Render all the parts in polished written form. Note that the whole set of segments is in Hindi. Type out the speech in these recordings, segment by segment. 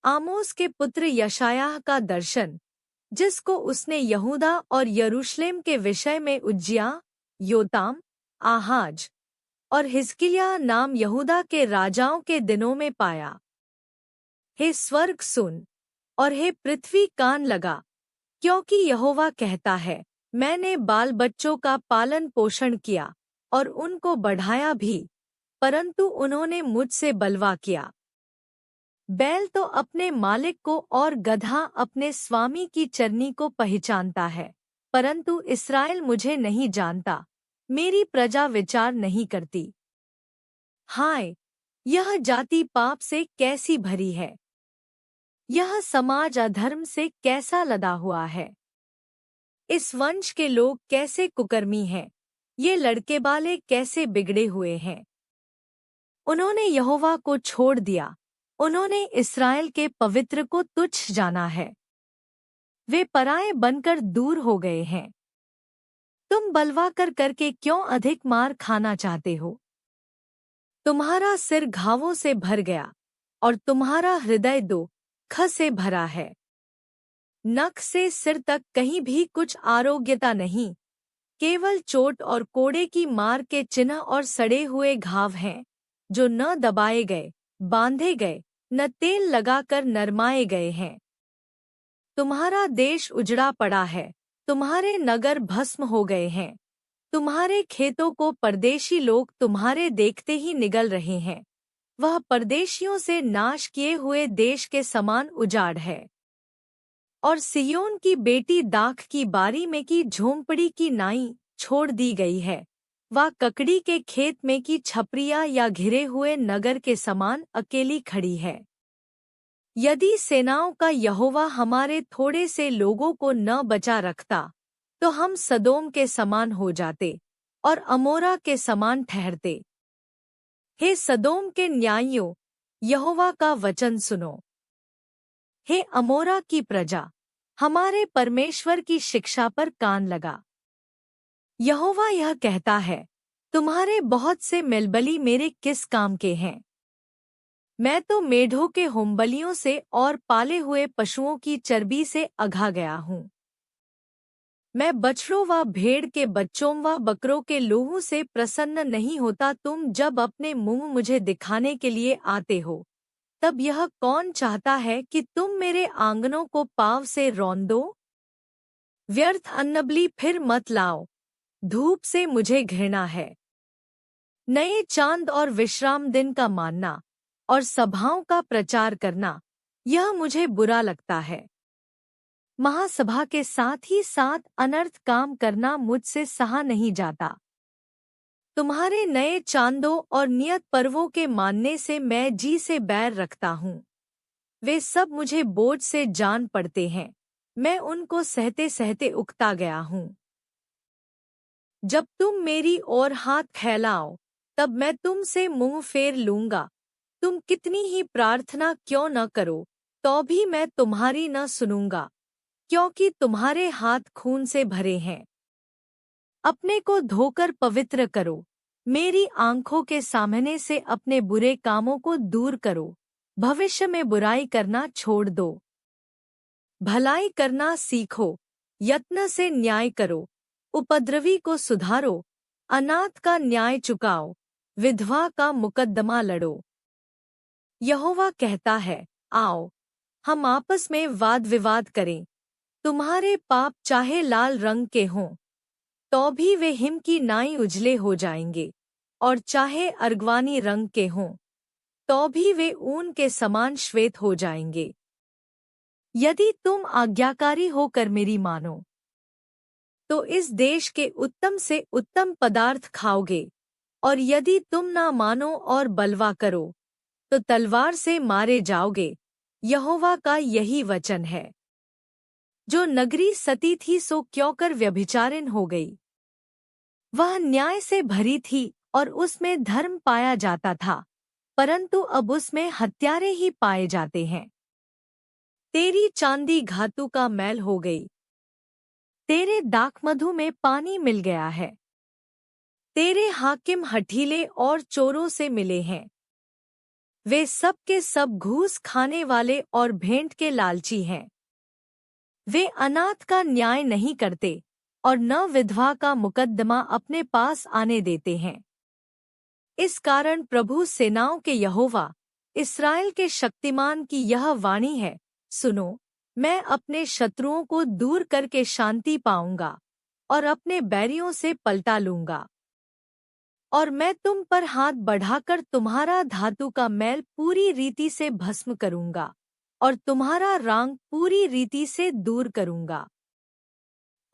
आमोस के पुत्र यशायाह का दर्शन, जिसको उसने यहूदा और यरूशलेम के विषय में उज्जियाह, योताम, आहाज और हिजकिय्याह नाम यहूदा के राजाओं के दिनों में पाया। हे स्वर्ग सुन, और हे पृथ्वी कान लगा, क्योंकि यहोवा कहता है, मैंने बाल बच्चों का पालन पोषण किया और उनको बढ़ाया भी, परंतु उन्होंने मुझसे बलवा किया। बैल तो अपने मालिक को और गधा अपने स्वामी की चरनी को पहचानता है, परंतु इस्राएल मुझे नहीं जानता, मेरी प्रजा विचार नहीं करती। हाय, यह जाति पाप से कैसी भरी है, यह समाज अधर्म से कैसा लदा हुआ है। इस वंश के लोग कैसे कुकर्मी हैं, ये लड़के बाले कैसे बिगड़े हुए हैं। उन्होंने यहोवा को छोड़ दिया, उन्होंने इस्राएल के पवित्र को तुच्छ जाना है। वे पराए बनकर दूर हो गए हैं। तुम बलवा करके क्यों अधिक मार खाना चाहते हो? तुम्हारा सिर घावों से भर गया और तुम्हारा हृदय दुःख से भरा है। नख से सिर तक कहीं भी कुछ आरोग्यता नहीं, केवल चोट और कोड़े की मार के चिन्ह और सड़े हुए घाव हैं, जो न दबाए गए, बांधे गए, न तेल लगाकर नरमाए गए हैं। तुम्हारा देश उजड़ा पड़ा है, तुम्हारे नगर भस्म हो गए हैं। तुम्हारे खेतों को परदेशी लोग तुम्हारे देखते ही निगल रहे हैं। वह परदेशियों से नाश किए हुए देश के समान उजाड़ है। और सिय्योन की बेटी दाख की बारी में की झोंपड़ी की नाई छोड़ दी गई है। वह ककड़ी के खेत में की छपरिया या घिरे हुए नगर के समान अकेली खड़ी है। यदि सेनाओं का यहोवा हमारे थोड़े से लोगों को न बचा रखता, तो हम सदोम के समान हो जाते और अमोरा के समान ठहरते। हे सदोम के न्यायियों, यहोवा का वचन सुनो। हे अमोरा की प्रजा, हमारे परमेश्वर की शिक्षा पर कान लगा। यहोवा यह कहता है, तुम्हारे बहुत से मेलबली मेरे किस काम के हैं? मैं तो मेढ़ों के होमबलियों से और पाले हुए पशुओं की चर्बी से अघा गया हूँ। मैं बछड़ों व भेड़ के बच्चों व बकरों के लोहू से प्रसन्न नहीं होता। तुम जब अपने मुंह मुझे दिखाने के लिए आते हो, तब यह कौन चाहता है कि तुम मेरे आंगनों को पाँव से रौंद दो? व्यर्थ अन्नबलि फिर मत लाओ, धूप से मुझे घृणा है। नए चांद और विश्राम दिन का मानना और सभाओं का प्रचार करना, यह मुझे बुरा लगता है। महासभा के साथ ही साथ अनर्थ काम करना मुझसे सहा नहीं जाता। तुम्हारे नए चांदों और नियत पर्वों के मानने से मैं जी से बैर रखता हूँ। वे सब मुझे बोझ से जान पड़ते हैं, मैं उनको सहते सहते उकता गया हूँ। जब तुम मेरी ओर हाथ फैलाओ, तब मैं तुमसे मुंह फेर लूंगा। तुम कितनी ही प्रार्थना क्यों न करो, तो भी मैं तुम्हारी न सुनूंगा, क्योंकि तुम्हारे हाथ खून से भरे हैं। अपने को धोकर पवित्र करो, मेरी आंखों के सामने से अपने बुरे कामों को दूर करो। भविष्य में बुराई करना छोड़ दो, भलाई करना सीखो। यत्न से न्याय करो, उपद्रवी को सुधारो, अनाथ का न्याय चुकाओ, विधवा का मुकद्दमा लड़ो। यहोवा कहता है, आओ, हम आपस में वाद विवाद करें। तुम्हारे पाप चाहे लाल रंग के हों, तो भी वे हिम की नाई उजले हो जाएंगे, और चाहे अर्गवानी रंग के हों, तो भी वे ऊन के समान श्वेत हो जाएंगे। यदि तुम आज्ञाकारी होकर मेरी मानो, तो इस देश के उत्तम से उत्तम पदार्थ खाओगे, और यदि तुम ना मानो और बलवा करो, तो तलवार से मारे जाओगे। यहोवा का यही वचन है। जो नगरी सती थी सो क्योंकर व्यभिचारिण हो गई। वह न्याय से भरी थी और उसमें धर्म पाया जाता था, परंतु अब उसमें हत्यारे ही पाए जाते हैं। तेरी चांदी घातु का मैल हो गई, तेरे दाखमधु में पानी मिल गया है। तेरे हाकिम हठीले और चोरों से मिले हैं। वे सब के सब घूस खाने वाले और भेंट के लालची हैं। वे अनाथ का न्याय नहीं करते और न विधवा का मुकद्दमा अपने पास आने देते हैं। इस कारण प्रभु सेनाओं के यहोवा, इस्राएल के शक्तिमान की यह वाणी है, सुनो, मैं अपने शत्रुओं को दूर करके शांति पाऊंगा और अपने बैरियों से पलटा लूंगा। और मैं तुम पर हाथ बढ़ाकर तुम्हारा धातु का मैल पूरी रीति से भस्म करूंगा और तुम्हारा रांग पूरी रीति से दूर करूंगा।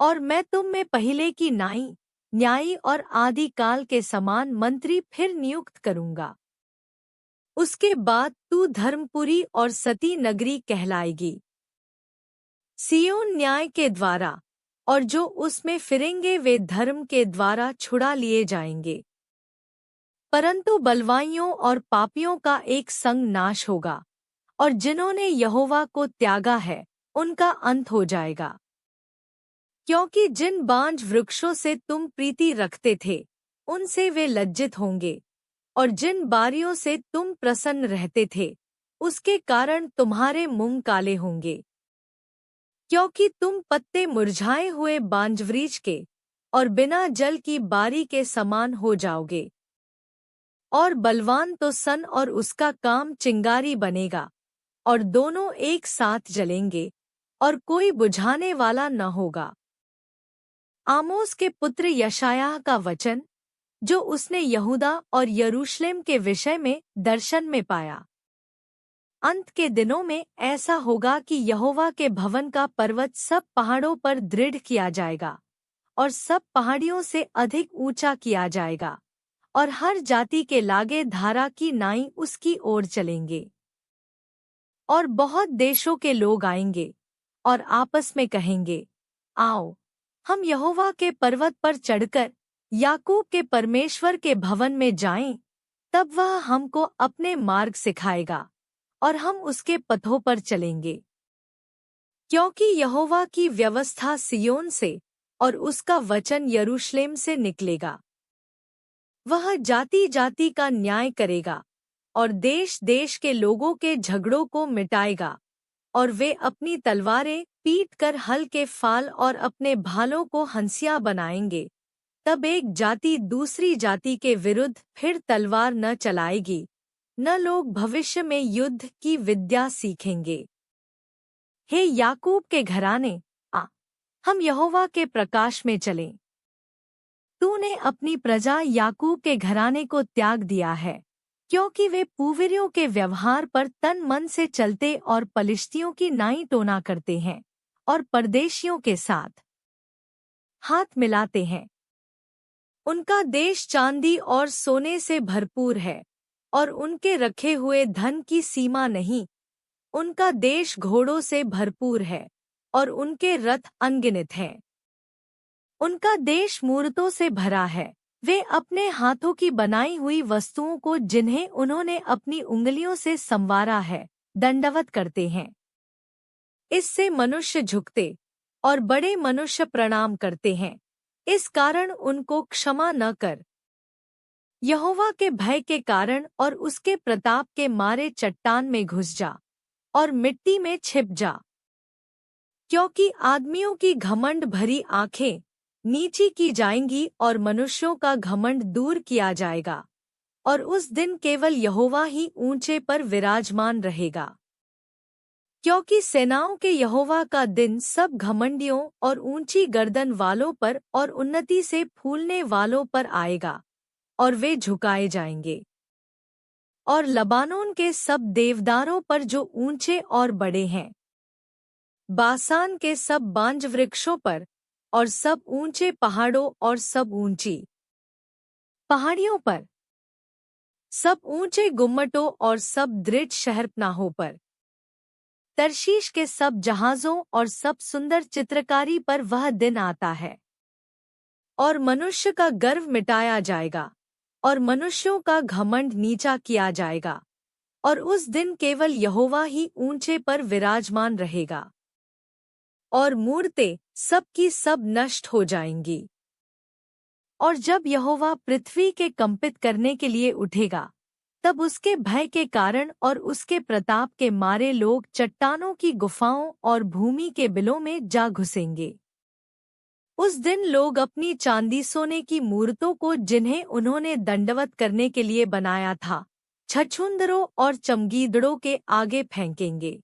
और मैं तुम में पहले की नाई, न्यायी और आदि काल के समान मंत्री फिर नियुक्त करूंगा। उसके बाद तू धर्मपुरी और सती नगरी कहलाएगी। सिय्योन न्याय के द्वारा, और जो उसमें फिरेंगे वे धर्म के द्वारा छुड़ा लिए जाएंगे। परंतु बलवाइयों और पापियों का एक संग नाश होगा, और जिन्होंने यहोवा को त्यागा है उनका अंत हो जाएगा। क्योंकि जिन बांज वृक्षों से तुम प्रीति रखते थे उनसे वे लज्जित होंगे, और जिन बारियों से तुम प्रसन्न रहते थे उसके कारण तुम्हारे मुंह काले होंगे। क्योंकि तुम पत्ते मुरझाए हुए बांजवृक्ष के और बिना जल की बारी के समान हो जाओगे। और बलवान तो सन और उसका काम चिंगारी बनेगा, और दोनों एक साथ जलेंगे और कोई बुझाने वाला न होगा। आमोस के पुत्र यशायाह का वचन, जो उसने यहूदा और यरूशलेम के विषय में दर्शन में पाया। अंत के दिनों में ऐसा होगा कि यहोवा के भवन का पर्वत सब पहाड़ों पर दृढ़ किया जाएगा और सब पहाड़ियों से अधिक ऊंचा किया जाएगा, और हर जाति के लागे धारा की नाई उसकी ओर चलेंगे। और बहुत देशों के लोग आएंगे और आपस में कहेंगे, आओ, हम यहोवा के पर्वत पर चढ़कर याकूब के परमेश्वर के भवन में जाएं, तब वह हमको अपने मार्ग सिखाएगा और हम उसके पथों पर चलेंगे। क्योंकि यहोवा की व्यवस्था सिय्योन से और उसका वचन यरूशलेम से निकलेगा। वह जाति जाति का न्याय करेगा और देश देश के लोगों के झगड़ों को मिटाएगा, और वे अपनी तलवारें पीट कर हल के फाल और अपने भालों को हंसिया बनाएंगे। तब एक जाति दूसरी जाति के विरुद्ध फिर तलवार न चलाएगी, न लोग भविष्य में युद्ध की विद्या सीखेंगे। हे याकूब के घराने, आ, हम यहोवा के प्रकाश में चलें। तूने अपनी प्रजा याकूब के घराने को त्याग दिया है, क्योंकि वे पूर्वियों के व्यवहार पर तन मन से चलते और पलिश्तियों की नाई टोना करते हैं और परदेशियों के साथ हाथ मिलाते हैं। उनका देश चांदी और सोने से भरपूर है और उनके रखे हुए धन की सीमा नहीं। उनका देश घोड़ों से भरपूर है और उनके रथ अनगिनत हैं। उनका देश मूर्तों से भरा है। वे अपने हाथों की बनाई हुई वस्तुओं को, जिन्हें उन्होंने अपनी उंगलियों से संवारा है, दंडवत करते हैं। इससे मनुष्य झुकते और बड़े मनुष्य प्रणाम करते हैं। इस कारण उनको क्षमा न कर। यहोवा के भय के कारण और उसके प्रताप के मारे चट्टान में घुस जा और मिट्टी में छिप जा। क्योंकि आदमियों की घमंड भरी आंखें नीची की जाएंगी और मनुष्यों का घमंड दूर किया जाएगा, और उस दिन केवल यहोवा ही ऊंचे पर विराजमान रहेगा। क्योंकि सेनाओं के यहोवा का दिन सब घमंडियों और ऊंची गर्दन वालों पर और उन्नति से फूलने वालों पर आएगा, और वे झुकाए जाएंगे। और लबानोन के सब देवदारों पर जो ऊंचे और बड़े हैं, बासान के सब बांज वृक्षों पर और सब ऊंचे पहाड़ों और सब ऊंची पहाड़ियों पर, सब ऊंचे गुम्मटों और सब दृढ़ शहरपनाहों पर, तर्शीश के सब जहाजों और सब सुंदर चित्रकारी पर वह दिन आता है। और मनुष्य का गर्व मिटाया जाएगा और मनुष्यों का घमंड नीचा किया जाएगा, और उस दिन केवल यहोवा ही ऊंचे पर विराजमान रहेगा। और मूरतें सब की सब नष्ट हो जाएंगी। और जब यहोवा पृथ्वी के कंपित करने के लिए उठेगा, तब उसके भय के कारण और उसके प्रताप के मारे लोग चट्टानों की गुफाओं और भूमि के बिलों में जा घुसेंगे। उस दिन लोग अपनी चांदी सोने की मूर्तों को, जिन्हें उन्होंने दंडवत करने के लिए बनाया था, छछूंदरों और चमगीदड़ों के आगे फेंकेंगे।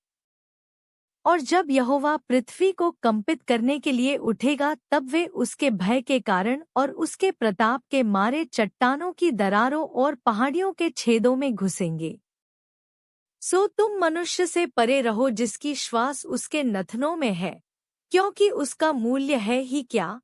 और जब यहोवा पृथ्वी को कंपित करने के लिए उठेगा, तब वे उसके भय के कारण और उसके प्रताप के मारे चट्टानों की दरारों और पहाड़ियों के छेदों में घुसेंगे। सो तुम मनुष्य से परे रहो, जिसकी श्वास उसके नथनों में है, क्योंकि उसका मूल्य है ही क्या